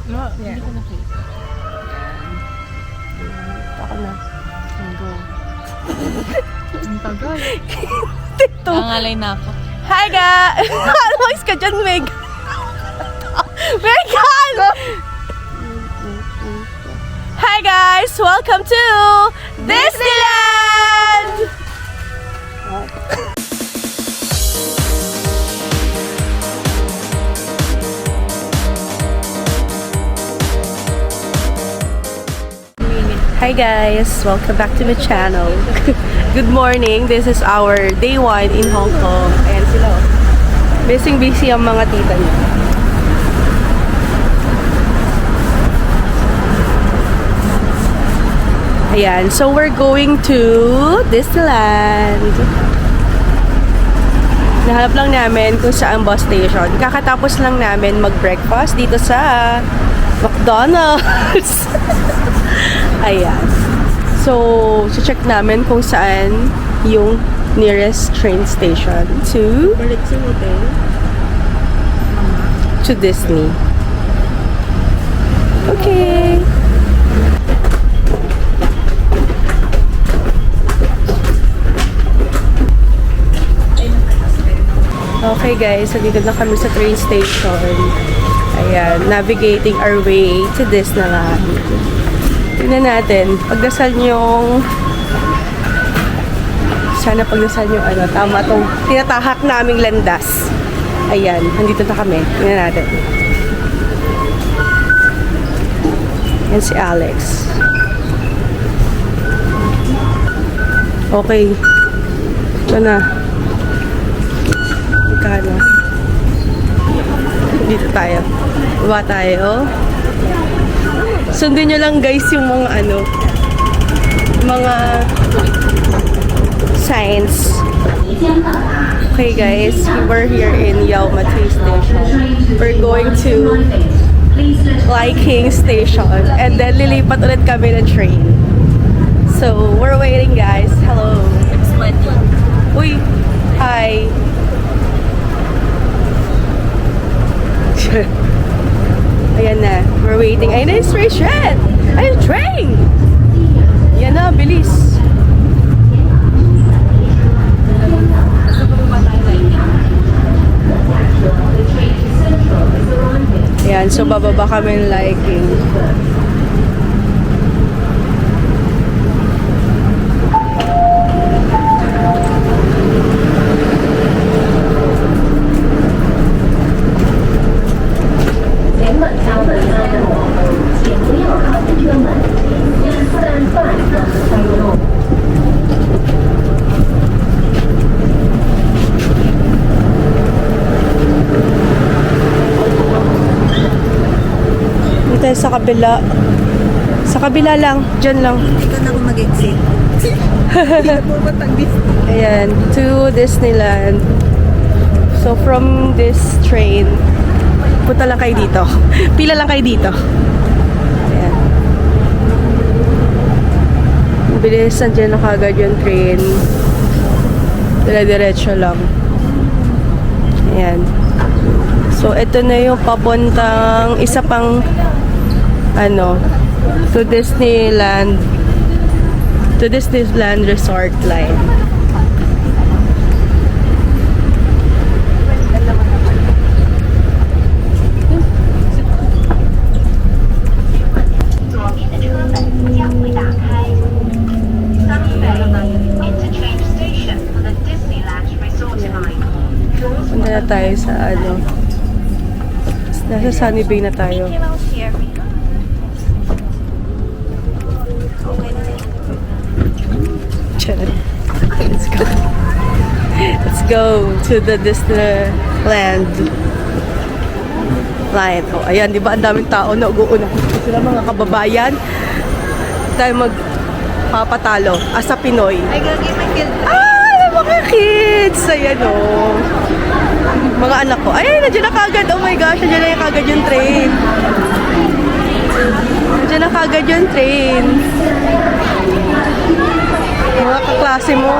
No, hindi ko nakita. Ako na. Go. Ang tagal. Tito. Nangalay na ako. Hi, guys! Ano ka dyan, Meg? Megan! Hi, guys! Welcome to Disneyland! Hi guys! Welcome back to my channel. Good morning. This is our day 1 in Hong Kong. Ayan sila. Busy ang mga tita niya. Ayan. So we're going to Disneyland. Nahanap lang namin kung saan bus station. Kakatapos lang namin mag-breakfast dito sa McDonald's. Ayan. So check namin kung saan yung nearest train station Balik sa hotel. to Disney. Okay. Okay guys, so dito na kami sa train station. Ayan, navigating our way to Disneyland. Tingnan natin, pagdasal yung sana pagdasal yung ano, tama tong tinatahak naming landas. Ayan, nandito na kami. Tingnan natin. Yan si Alex. Okay. Ito na. Magkano? Dito tayo. Baba tayo. Sundin nyo lang guys yung mga ano, mga signs. Okay guys, we're here in Yau Ma Tei Station. We're going to Lai King Station and then lilipat ulit kami ng train. So, we're waiting guys. Hello. Uy, hi. Ayan na, we're waiting. Ayun na yung station! Ayun, train! Yan na, bilis. Ayan, so bababa kami ng Lai King. Tayo sa kabila. Sa kabila lang. Diyan lang. Ikaw na ako mag-exit. Ayan. To Disneyland. So, from this train, punta lang kayo dito. Pila lang kayo dito. Ayan. Bilis. Nandiyan na kagad yung train. Dire-diretso lang. Ayan. So, ito na yung papuntang isa pang ano, to Disneyland Resort line. Punta na tayo sa ano, nasa Sunny Bay na tayo. Let's go. Let's go to the Disneyland line. Oh, ayan, di ba? Ang daming tao na uuna. Sila mga kababayan. Tayo magpapatalo as a Pinoy. Ay, gagawin my kid. Mga kids! Ayan o. Mga anak ko. Ay, nandiyan na kagad. Oh my gosh, nandiyan na kagad yung train. Nandiyan na kagad yung train. Mga kaklase mo.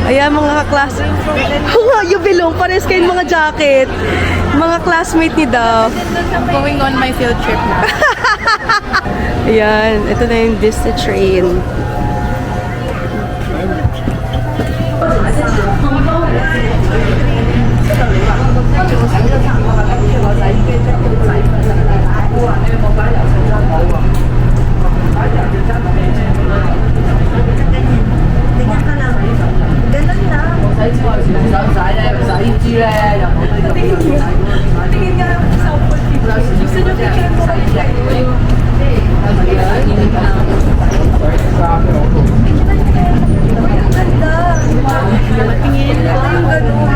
Ayan, mga kaklase. You belong. Pares kayong mga jacket. Mga classmate ni Dav. I'm going on my field trip na. Ayan, ito na yung Disney train. Tingnan ka lang. Ganun lang. Tingin nga lang sa gusto nyo picture ko kayo. Ganda. Tingin lang. Ganun.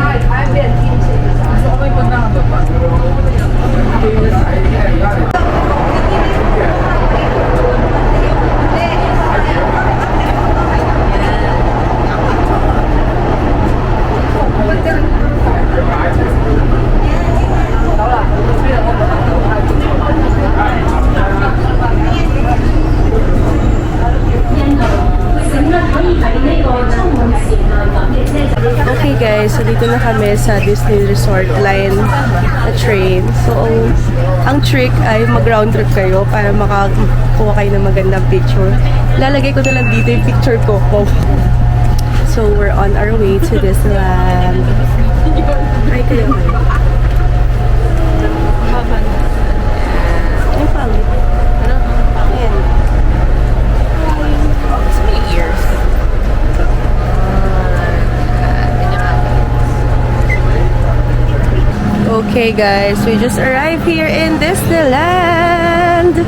Okay guys, so dito na kami sa Disney Resort Line na train. So, ang trick ay mag-round trip kayo para makakuha kayo ng magandang picture. Lalagay ko na lang dito yung picture ko. So, we're on our way to Disneyland. Ay, kayo kayo. Ay, pangit. Ayan. It's my ears. Okay guys, we just arrived here in Disneyland.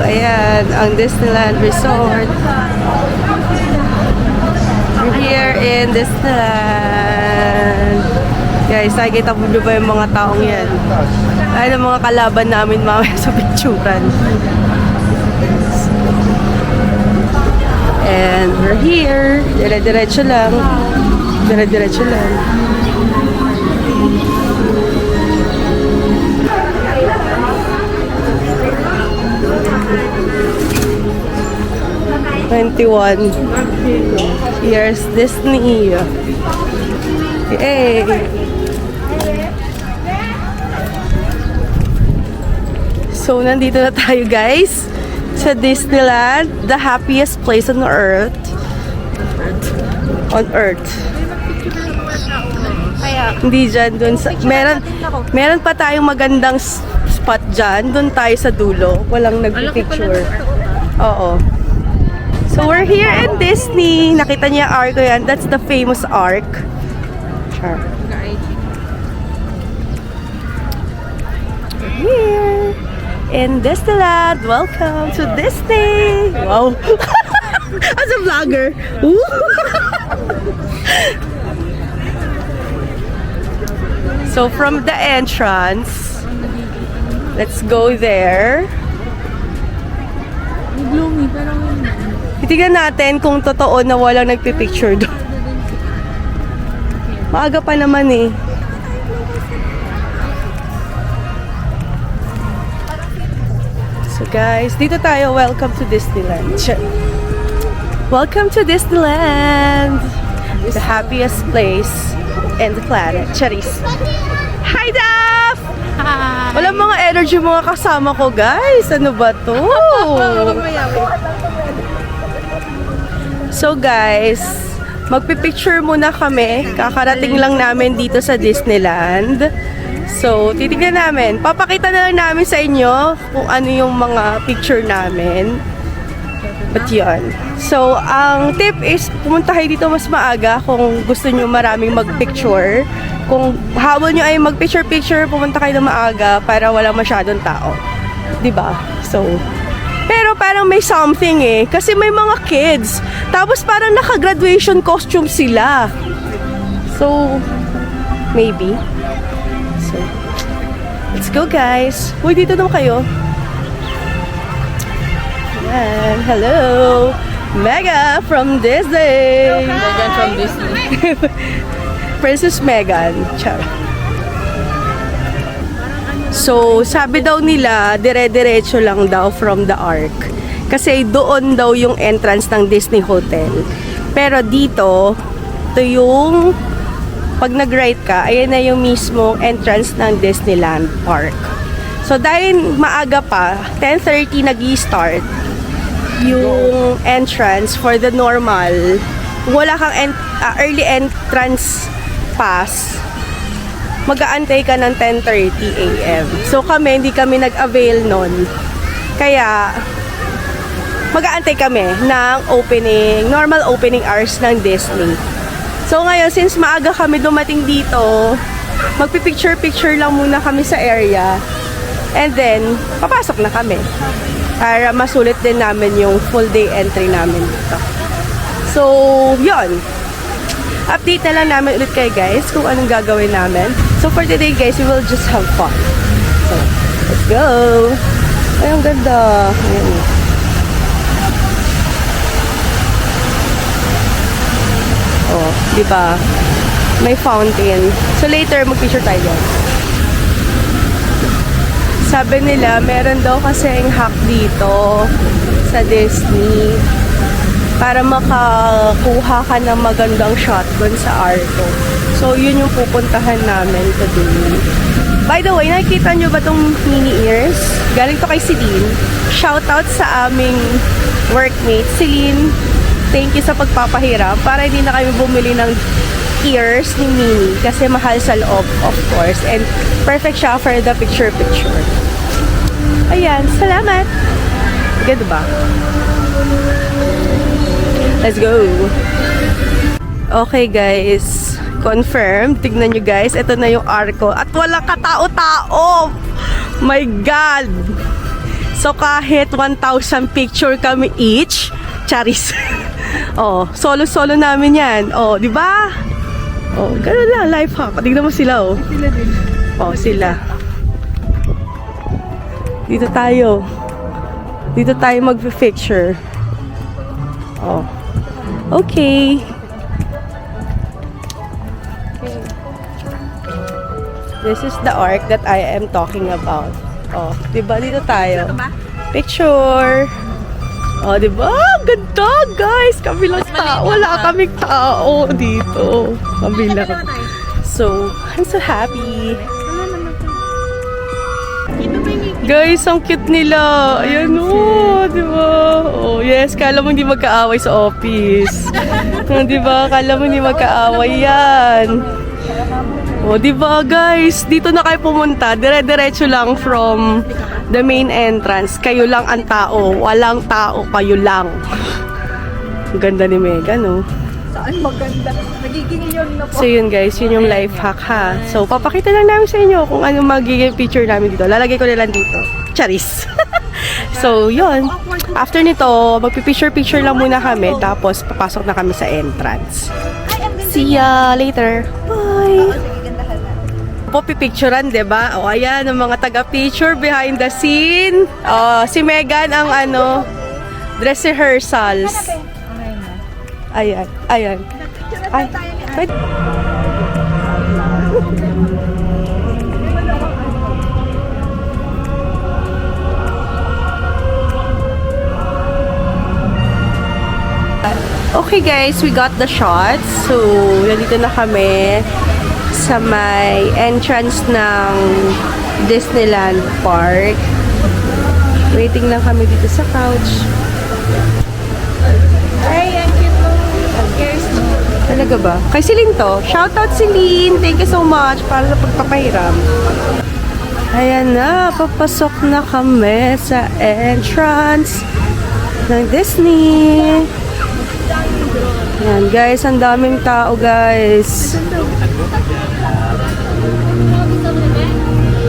Ayan, ang Disneyland Resort. We're here in Disneyland. Guys, nakikita mo ba yung mga taong yan? Ay, ang mga kalaban namin mamaya sa picturan. And we're here. Dire-diretso lang. Dire-diretso lang. Here's Disney. Yay! So, nandito na tayo guys sa Disneyland, the happiest place on earth. On earth. Hindi dyan, dun sa... Meron pa tayong magandang spot dyan. Dun tayo sa dulo. Walang nagpipicture. Oo. So, we're here in Disney. Nakita niya yung arc yan. That's the famous arc. Char. We're here in Disneyland. Welcome to Disney. Wow. As a vlogger. Woo! So, from the entrance, let's go there. Gloomy, pero Titignan natin kung totoo na walang nagpipicture doon. Maaga pa naman eh. So guys, dito tayo. Welcome to Disneyland. Welcome to Disneyland. The happiest place in the planet. Charis. Hi, Daph! Hi! Walang mga energy mga kasama ko, guys. Ano ba to? So guys, magpipicture muna kami. Kakarating lang namin dito sa Disneyland. So, titignan namin. Papakita na lang namin sa inyo kung ano yung mga picture namin. But yun. So, ang tip is pumunta kayo dito mas maaga kung gusto nyo maraming magpicture. Kung habol nyo ay magpicture-picture, pumunta kayo na maaga para wala masyadong tao. 'Di ba? So, pero parang may something eh. Kasi may mga kids. Tapos parang naka-graduation costume sila. So, maybe. So, let's go guys. Uy, dito naman kayo. Ayan. Hello. Mega from Disney. Megan from Disney. Princess Megan. Char. So, sabi daw nila, dire-diretso lang daw from the Ark. Kasi doon daw yung entrance ng Disney Hotel. Pero dito, ito yung pag nag-right ka, ayan na yung mismo entrance ng Disneyland Park. So, dahil maaga pa, 10:30 nag-i-start yung entrance for the normal. Wala kang early entrance pass, mag-aantay ka ng 10:30 a.m. So, hindi kami nag-avail nun. Kaya, mag-aantay kami ng normal opening hours ng Disney. So ngayon, since maaga kami dumating dito, magpipicture-picture lang muna kami sa area. And then, papasok na kami. Para masulit din namin yung full day entry namin dito. So, yon. Update na lang namin ulit kayo guys kung anong gagawin namin. So for today guys, we will just have fun. So, let's go! Ay, ang ganda. Ayan. Oh, di ba? May fountain. So later, mag-picture tayo dyan. Sabi nila, meron daw kasing hack dito sa Disney para makakuha ka ng magandang shot dun sa Arco. So, yun yung pupuntahan namin today. By the way, nakikita nyo ba tong mini ears? Galing to kay Celine. Shoutout sa aming workmate. Celine, thank you sa pagpapahiram para hindi na kami bumili ng ears ni Minnie kasi mahal sa loob, of course. And perfect siya for the picture-picture. Ayan, salamat! Ganda ba? Let's go! Okay guys, confirm. Tignan nyo guys, ito na yung Arco. At wala katao-tao! My God! So kahit 1,000 picture kami each, charis. Oh, solo-solo namin yan. Oh, di ba? Oh, gano'n lang, life hack. Tignan mo sila, oh. Sila din. Oh, sila. Dito tayo. Dito tayo mag-picture. Oh. Okay. This is the arc that I am talking about. Oh, di ba? Dito tayo. Picture. Oh, di ba? Ganda, guys. Kabilang tao. Wala kaming tao dito. Kabilang. So, I'm so happy. Guys, ang cute nila. Ayan o, di ba? Oh, yes. Kala mo hindi magkaaway sa office. Di ba? Kala mo hindi magkaaway yan. Oh, di ba guys? Dito na kayo pumunta. Dire-diretso lang from the main entrance. Kayo lang ang tao. Walang tao. Kayo lang. Ang ganda ni Megan, no? Saan maganda? Nagiging yun na po. So yun guys, yun yung life hack ha. So papakita lang namin sa inyo kung ano magiging picture namin dito. Lalagay ko na lang dito. Charis! So yun. After nito, magpipicture-picture lang muna kami. Tapos papasok na kami sa entrance. See ya later. Bye! Po pipicturean, 'di ba? O ayan ang mga taga-picture behind the scene. Si Megan ang dress rehearsals. Ayan, ayan. Ay, wait. Okay guys, we got the shots. So, nandito na kami sa may entrance ng Disneyland Park. Waiting lang kami dito sa couch. Hey, ang cute mo. Talaga ba? Kay Celine to. Shoutout Celine. Thank you so much para sa pagpapahiram. Ayan na. Papasok na kami sa entrance ng Disney. Ayan guys. Ang daming tao guys.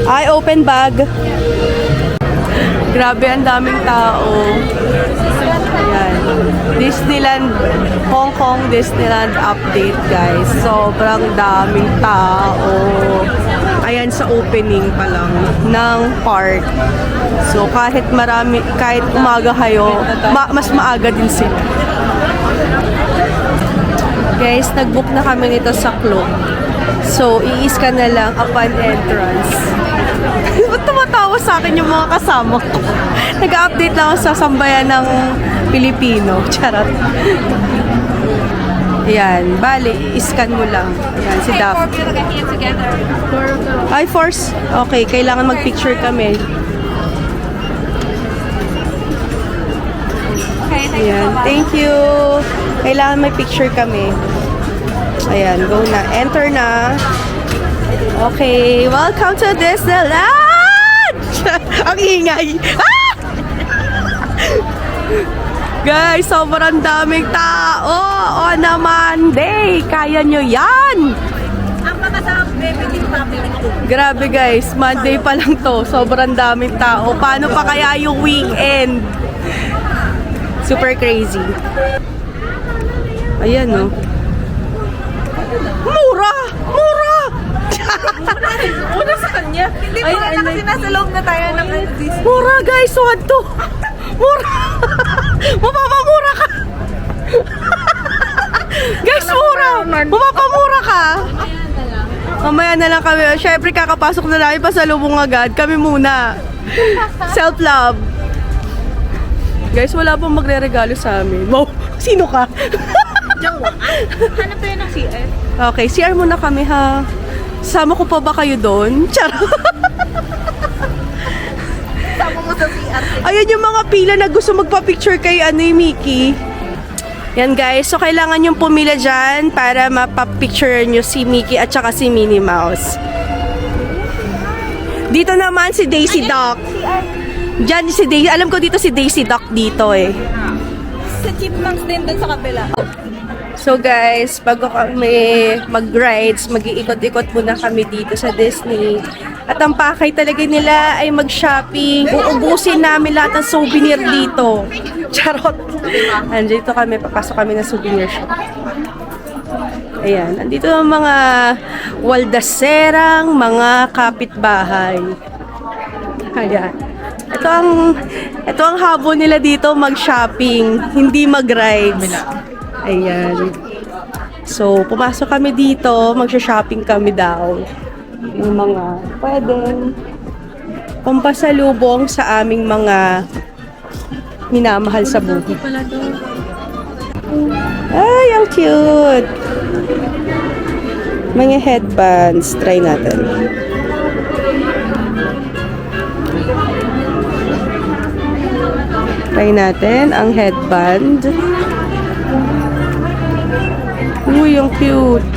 Ay, open bag. Grabe, ang daming tao. Ayan. Disneyland, Hong Kong Disneyland update, guys. Sobrang daming tao. Ayan, sa opening pa lang ng park. So, kahit umaga kayo, mas maaga din sila. Guys, nag-book na kami nito sa Klook. So, i-scan na lang upon entrance. Ba't tumatawa sa akin yung mga kasama ko? Nag-update lang ako sa sambayan ng Pilipino. Charot. Ayan, bali, iscan mo lang. Ayan, si Daphne. Ay, force. Okay, kailangan mag-picture kami. Ayan, thank you. Kailangan may picture kami. Ayan, go na. Enter na. Okay, welcome to Disneyland! Ang ingay. Ah! Guys, sobrang daming tao on a Monday. Kaya nyo yan. Ang makasarap, baby, din family ko. Grabe guys, Monday pa lang to. Sobrang daming tao. Paano pa kaya yung weekend? Super crazy. Ayan, no. Mura! Mura! Una sa kanya. Hindi pa nga kasi nasa loob na tayo ng Disney. Mura guys, what to? Mura! Mapapamura ka! Guys, mura! Mapapamura ka! Mamaya na lang kami. Siyempre, kakapasok na namin, pasalubong agad. Kami muna. Self-love. Guys, wala pong magre-regalo sa amin. Wow! Sino ka? Hanap tayo ng CF. Okay, CR muna kami ha. Sama ko pa ba kayo doon? Charot! Sama mo sa CF. Ayan yung mga pila na gusto magpa-picture kay Mickey. Yan guys, so kailangan yung pumila dyan para mapapicture nyo si Mickey at saka si Minnie Mouse. Dito naman si Daisy Duck. Diyan si Daisy, alam ko dito si Daisy Duck dito eh. Sa Chipmunks din doon sa kabila. So guys, bago kami mag-rides, mag-iikot-ikot muna kami dito sa Disney. At ang pakay talaga nila ay mag-shopping. Uubusin namin lahat ng souvenir dito. Charot! Andito kami, papasok kami ng souvenir shop. Ayan, andito ang mga waldaserang, mga kapitbahay. Ayan. Ito ang habon nila dito, mag-shopping, hindi mag-rides. Ayan. So, pumasok kami dito, mag-shopping kami daw. Yung mga pwedeng pampasalubong sa aming mga minamahal sa buhay. Ay, ang cute! Mga headbands, try natin. Try natin ang headband. Uy, ang cute.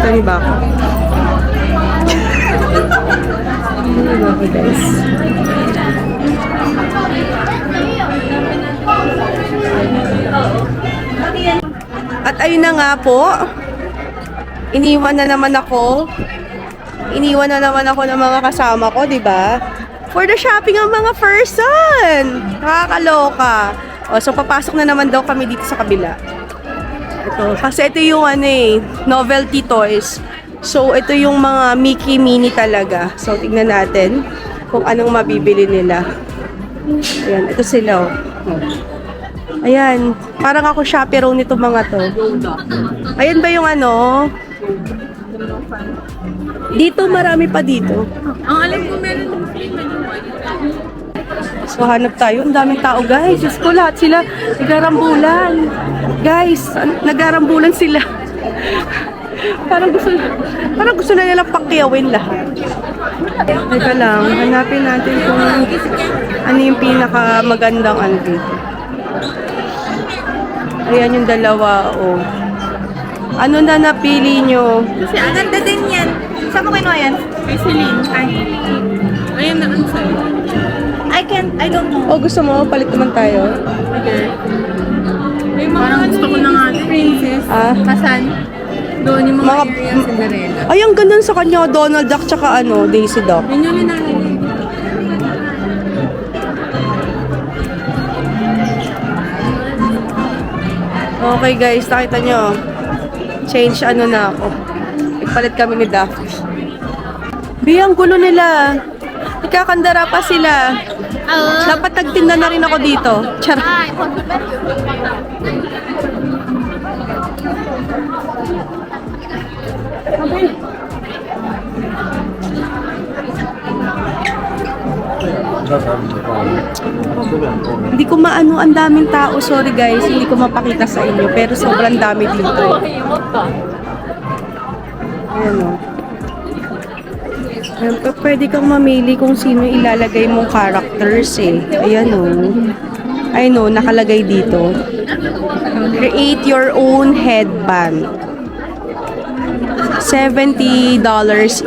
Tani ba ako? Okay, guys. At ayun na nga po. Iniwan na naman ako ng mga kasama ko, di ba? For the shopping ang mga person. Nakakaloka. O, so papasok na naman daw kami dito sa kabila. Ito, kasi ito yung novelty toys. So, ito yung mga Mickey Minnie talaga. So, tignan natin kung anong mabibili nila. Ayan, ito sila. Oh. Ayan, parang ako chaperone nito mga to. Ayan ba yung Dito, marami pa dito. Ang alam ko meron So, hanap tayo. Ang daming tao, guys. Diyos ko, lahat sila nagarambulan. Guys, nagarambulan sila. parang gusto na nilang pakyawin lahat. Teka lang, hanapin natin kung ano yung pinakamagandang dito. Ayan yung dalawa, oh. Ano na napili nyo? Kasi ang ganda din yan. Saan mo kinuha yan? Kay Celine. Ayun na ang sa'yo. I don't know. Oh, gusto mo? Palit naman tayo. Okay. May mga gusto ko na nga princess. Kasan? Doon yung mga area Cinderella. Ay, ang ganda sa kanya. Donald Duck tsaka Daisy Duck. Yun yung linalagay. Okay guys, nakita nyo. Change na ako. Nagpalit kami ni Daphne. Ang gulo nila. Ikakandara pa sila. Dapat nagtinda na rin ako dito. Charot. Hindi ko maano, ang daming tao. Sorry guys, hindi ko mapakita sa inyo. Pero sobrang dami dito. Ayan o. Ayan, pwede kang mamili kung sino ilalagay mong characters eh. Ayan o. Ayun o, nakalagay dito. Create your own headband. $70 each.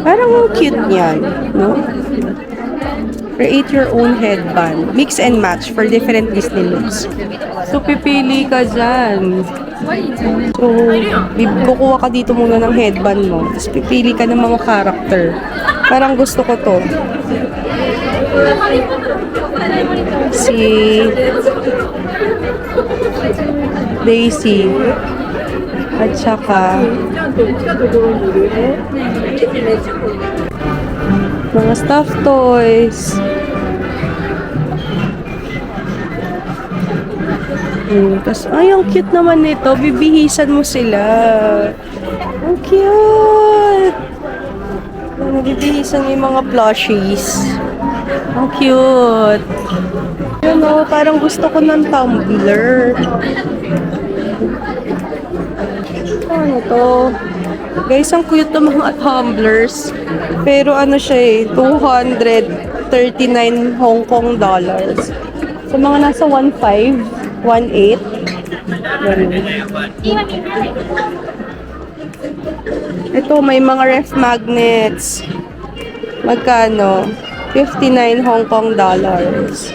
Parang cute niyan, no? Create your own headband. Mix and match for different Disney looks. So, pipili ka dyan. So, kukuha ka dito muna ng headband mo. Tapos, pipili ka ng mga character. Parang gusto ko to. Si Daisy. At saka mga stuffed toys. Tapos, ay, ang cute naman nito. Bibihisan mo sila. Ang cute! Bibihisan yung mga plushies. Ang cute! Yun o, parang gusto ko ng tumbler. Ano to? Guys, ang cute ng mga tumblers. Pero ano siya eh, 239 Hong Kong dollars. So, mga nasa 1.5, 1.8. Ito, may mga ref magnets. Magkano? 59 Hong Kong dollars.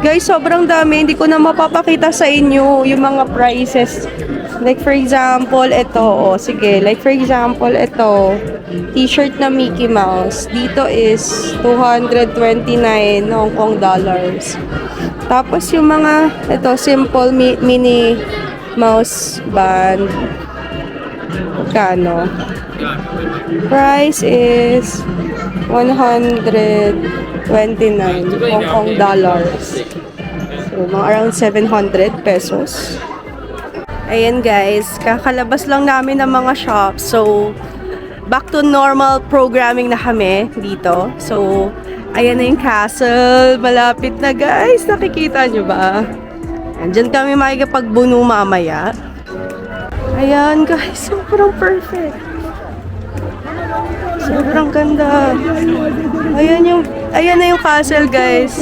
Guys, sobrang dami. Hindi ko na mapapakita sa inyo yung mga prices. Like for example, ito. Oh, sige. Like for example, ito. T-shirt na Mickey Mouse. Dito is 229 Hong Kong dollars. Tapos yung mga, ito, simple mini mouse band. Magkano? Price is 129 Hong Kong dollars. So, mga around 700 pesos. Ayan guys, kakalabas lang namin ng mga shops. So, back to normal programming na kami dito. So, ayan na yung castle. Malapit na guys. Nakikita nyo ba? Andyan kami makikipagbuno mamaya. Ayan guys, sobrang perfect. Sobrang ganda. Ayan na yung castle guys.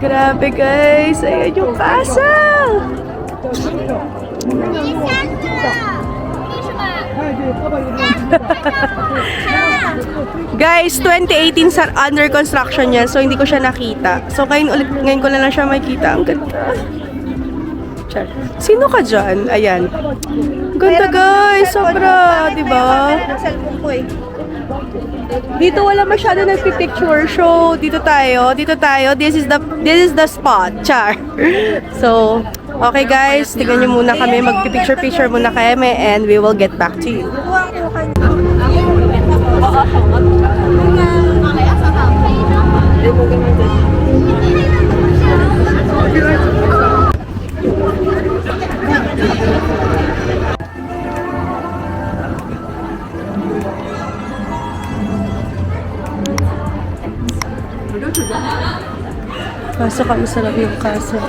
Grabe guys, ayan yung castle. Guys, 2018 sa under construction yan, so hindi ko siya nakita. So ngayon ko na lang siya makita. Ang ganda. Char. Sino ka dyan? Ayan. Ganda guys, sobra, di ba? Dito wala masyado nagpipicture. So, dito tayo. This is the spot. Char. So, okay guys, tingnan nyo muna kami. Magpipicture muna kami and we will get back to you. Pasok kami sa loob yung castle.